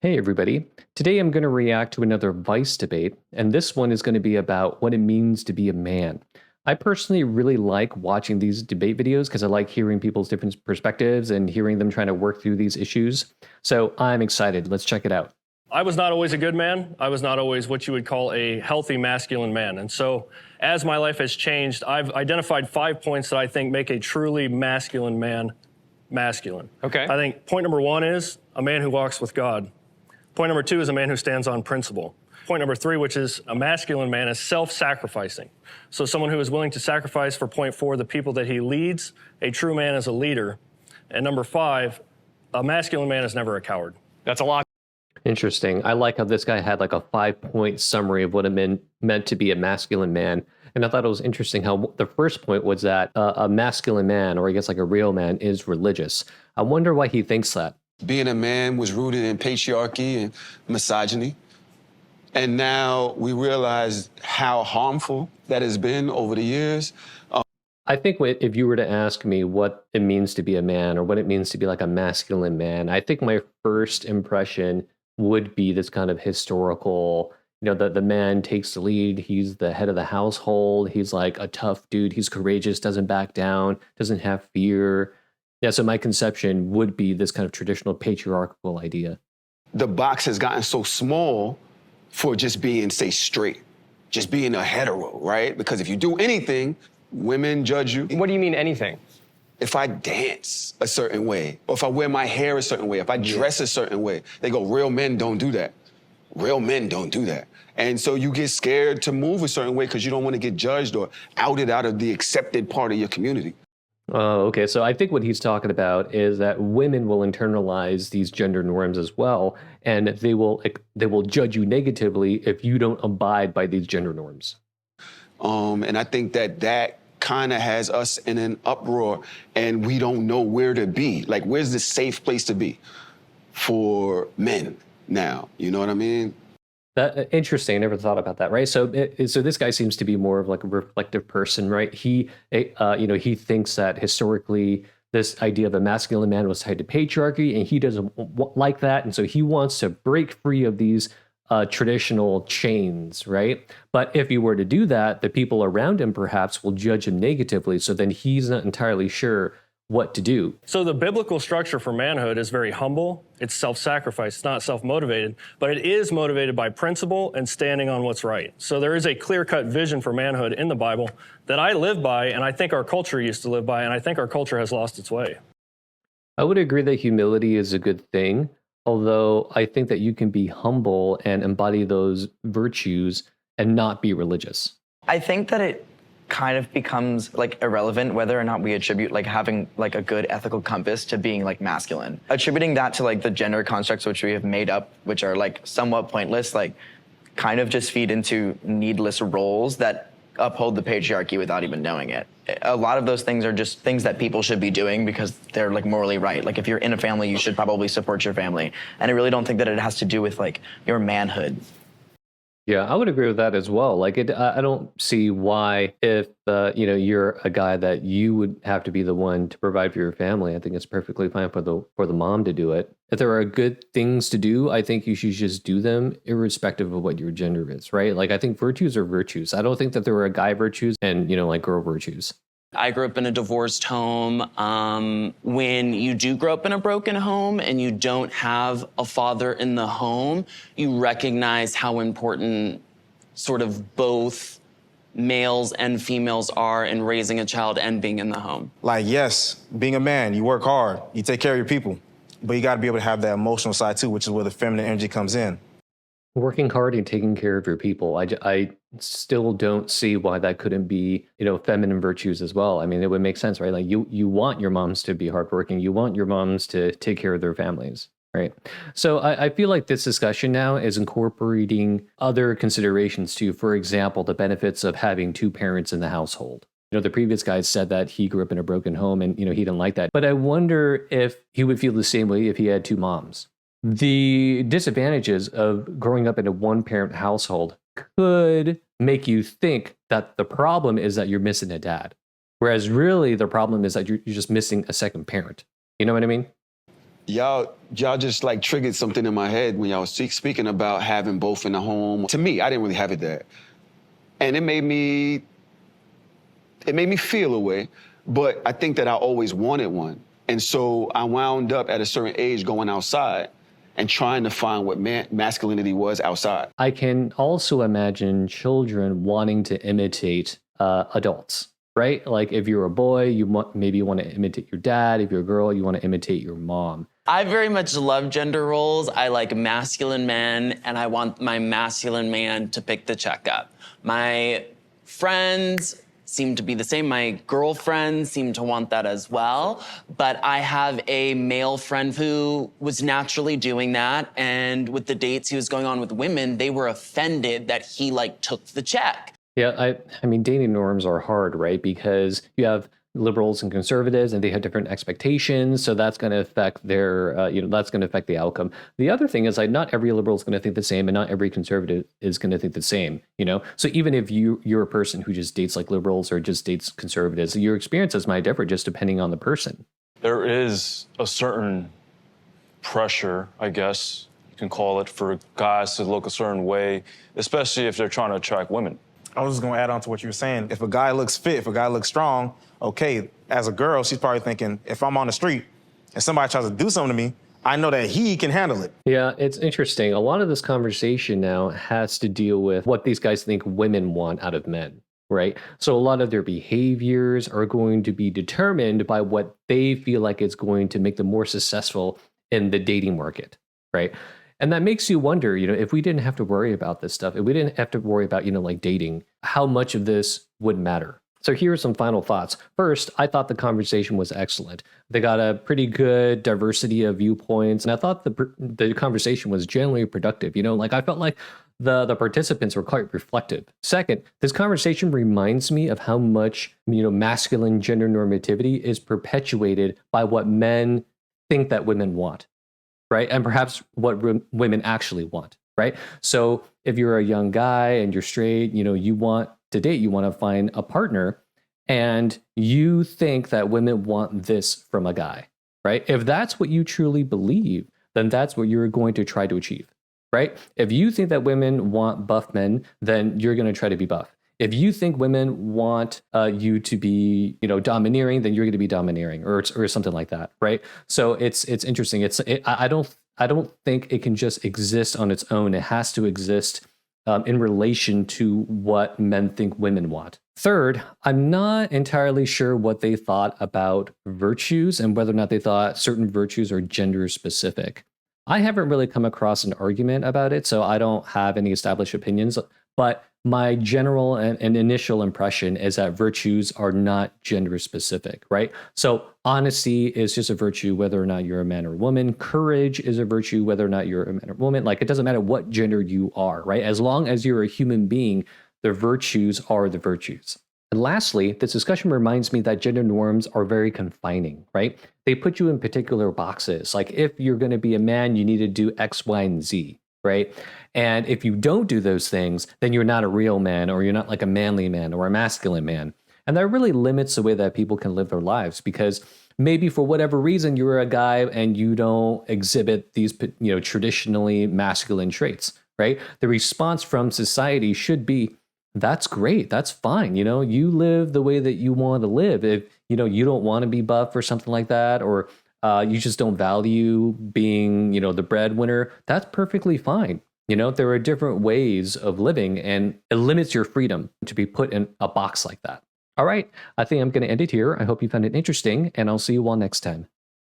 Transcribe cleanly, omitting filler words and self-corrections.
Hey, everybody. Today I'm going to react to another Vice debate, and this one is going to be about what it means to be a man. I personally really like watching these debate videos because I like hearing people's different perspectives and hearing them trying to work through these issues. So I'm excited. Let's check it out. I was not always a good man. I was not always what you would call a healthy masculine man. And so as my life has changed, I've identified 5 points that I think make a truly masculine man masculine. Okay. I think point number 1 is a man who walks with God. Point number 2 is a man who stands on principle. Point number 3, which is a masculine man, is self-sacrificing. So someone who is willing to sacrifice for point 4, the people that he leads. A true man is a leader. And number 5, a masculine man is never a coward. That's a lot. Interesting. I like how this guy had like a 5-point summary of what it meant to be a masculine man. And I thought it was interesting how the first point was that a masculine man, or I guess like a real man, is religious. I wonder why he thinks that. Being a man was rooted in patriarchy and misogyny. And now we realize how harmful that has been over the years. I think if you were to ask me what it means to be a man or what it means to be like a masculine man, I think my first impression would be this kind of historical, the man takes the lead. He's the head of the household. He's like a tough dude. He's courageous, doesn't back down, doesn't have fear. Yeah, so my conception would be this kind of traditional patriarchal idea. The box has gotten so small for just being, say, straight, just being a hetero, right? Because if you do anything, women judge you. What do you mean anything? If I dance a certain way, or if I wear my hair a certain way, if I dress a certain way, they go, real men don't do that. Real men don't do that. And so you get scared to move a certain way because you don't want to get judged or outed out of the accepted part of your community. Oh, okay. So I think what he's talking about is that women will internalize these gender norms as well, and they will judge you negatively if you don't abide by these gender norms. And I think that kind of has us in an uproar, and we don't know where to be. Like, where's the safe place to be for men now? You know what I mean? Interesting. I never thought about that. Right. So this guy seems to be more of like a reflective person, right? He thinks that historically this idea of a masculine man was tied to patriarchy, and he doesn't like that, and so he wants to break free of these traditional chains, right? But if he were to do that, the people around him perhaps will judge him negatively. So then he's not entirely sure what to do. So the biblical structure for manhood is very humble. It's self-sacrifice. It's not self-motivated, but it is motivated by principle and standing on what's right. So there is a clear-cut vision for manhood in the Bible that I live by, and I think our culture used to live by, and I think our culture has lost its way. I would agree that humility is a good thing, although I think that you can be humble and embody those virtues and not be religious. I think that it kind of becomes like irrelevant whether or not we attribute like having like a good ethical compass to being like masculine. Attributing that to like the gender constructs which we have made up, which are like somewhat pointless, like kind of just feed into needless roles that uphold the patriarchy without even knowing it. A lot of those things are just things that people should be doing because they're like morally right. Like if you're in a family, you should probably support your family. And I really don't think that it has to do with like your manhood. Yeah, I would agree with that as well. Like, I don't see why, if you're a guy, that you would have to be the one to provide for your family. I think it's perfectly fine for the mom to do it. If there are good things to do, I think you should just do them, irrespective of what your gender is, right? Like, I think virtues are virtues. I don't think that there are guy virtues and like girl virtues. I grew up in a divorced home. When you do grow up in a broken home and you don't have a father in the home, you recognize how important sort of both males and females are in raising a child and being in the home. Like, yes, being a man, you work hard, you take care of your people, but you got to be able to have that emotional side too, which is where the feminine energy comes in. Working hard and taking care of your people. I still don't see why that couldn't be, feminine virtues as well. I mean, it would make sense, right? Like you want your moms to be hardworking. You want your moms to take care of their families, right? So I feel like this discussion now is incorporating other considerations too. For example, the benefits of having two parents in the household. The previous guy said that he grew up in a broken home and, he didn't like that. But I wonder if he would feel the same way if he had two moms. The disadvantages of growing up in a one-parent household could make you think that the problem is that you're missing a dad, whereas really the problem is that you're just missing a second parent. You know what I mean? y'all just like triggered something in my head when y'all was speaking about having both in the home. To me, I didn't really have it that. And it made me feel a way, but I think that I always wanted one. And so I wound up at a certain age going outside and trying to find what masculinity was outside. I can also imagine children wanting to imitate adults, right? Like if you're a boy, maybe want to imitate your dad. If you're a girl, you want to imitate your mom. I very much love gender roles. I like masculine men, and I want my masculine man to pick the check up. My friends seem to be the same. My girlfriends seem to want that as well. But I have a male friend who was naturally doing that. And with the dates he was going on with women, they were offended that he like took the check. Yeah, I mean, dating norms are hard, right? Because you have liberals and conservatives, and they have different expectations. So that's going to affect their, that's going to affect the outcome. The other thing is, like, not every liberal is going to think the same, and not every conservative is going to think the same. So even if you're a person who just dates like liberals or just dates conservatives, your experiences might differ just depending on the person. There is a certain pressure, I guess you can call it, for guys to look a certain way, especially if they're trying to attract women. I was just gonna add on to what you were saying. If a guy looks fit, if a guy looks strong, okay, as a girl, she's probably thinking, if I'm on the street and somebody tries to do something to me, I know that he can handle it. Yeah, it's interesting. A lot of this conversation now has to deal with what these guys think women want out of men, right? So a lot of their behaviors are going to be determined by what they feel like is going to make them more successful in the dating market, right? And that makes you wonder, if we didn't have to worry about this stuff, if we didn't have to worry about, like dating, how much of this would matter? So here are some final thoughts. First, I thought the conversation was excellent. They got a pretty good diversity of viewpoints, and I thought the conversation was generally productive. I felt like the participants were quite reflective. Second, this conversation reminds me of how much, masculine gender normativity is perpetuated by what men think that women want, right? And perhaps what women actually want, right? So if you're a young guy and you're straight, you want to date, you want to find a partner, and you think that women want this from a guy, right? If that's what you truly believe, then that's what you're going to try to achieve, right? If you think that women want buff men, then you're going to try to be buff. If you think women want you to be, domineering, then you're going to be domineering, or something like that, right? So it's interesting. I don't think it can just exist on its own. It has to exist in relation to what men think women want. Third, I'm not entirely sure what they thought about virtues and whether or not they thought certain virtues are gender specific. I haven't really come across an argument about it, so I don't have any established opinions, but my general and initial impression is that virtues are not gender specific, right? So honesty is just a virtue whether or not you're a man or a woman. Courage is a virtue whether or not you're a man or a woman. Like, it doesn't matter what gender you are, right? As long as you're a human being, the virtues are the virtues. And lastly, this discussion reminds me that gender norms are very confining, right? They put you in particular boxes. Like, if you're going to be a man, you need to do X, Y, and Z, right? And if you don't do those things, then you're not a real man, or you're not like a manly man or a masculine man. And that really limits the way that people can live their lives, because maybe for whatever reason, you're a guy and you don't exhibit these, traditionally masculine traits, right? The response from society should be, that's great. That's fine. You live the way that you want to live. If, you don't want to be buff or something like that, or you just don't value being, the breadwinner, that's perfectly fine. There are different ways of living, and it limits your freedom to be put in a box like that. All right. I think I'm going to end it here. I hope you found it interesting, and I'll see you all next time.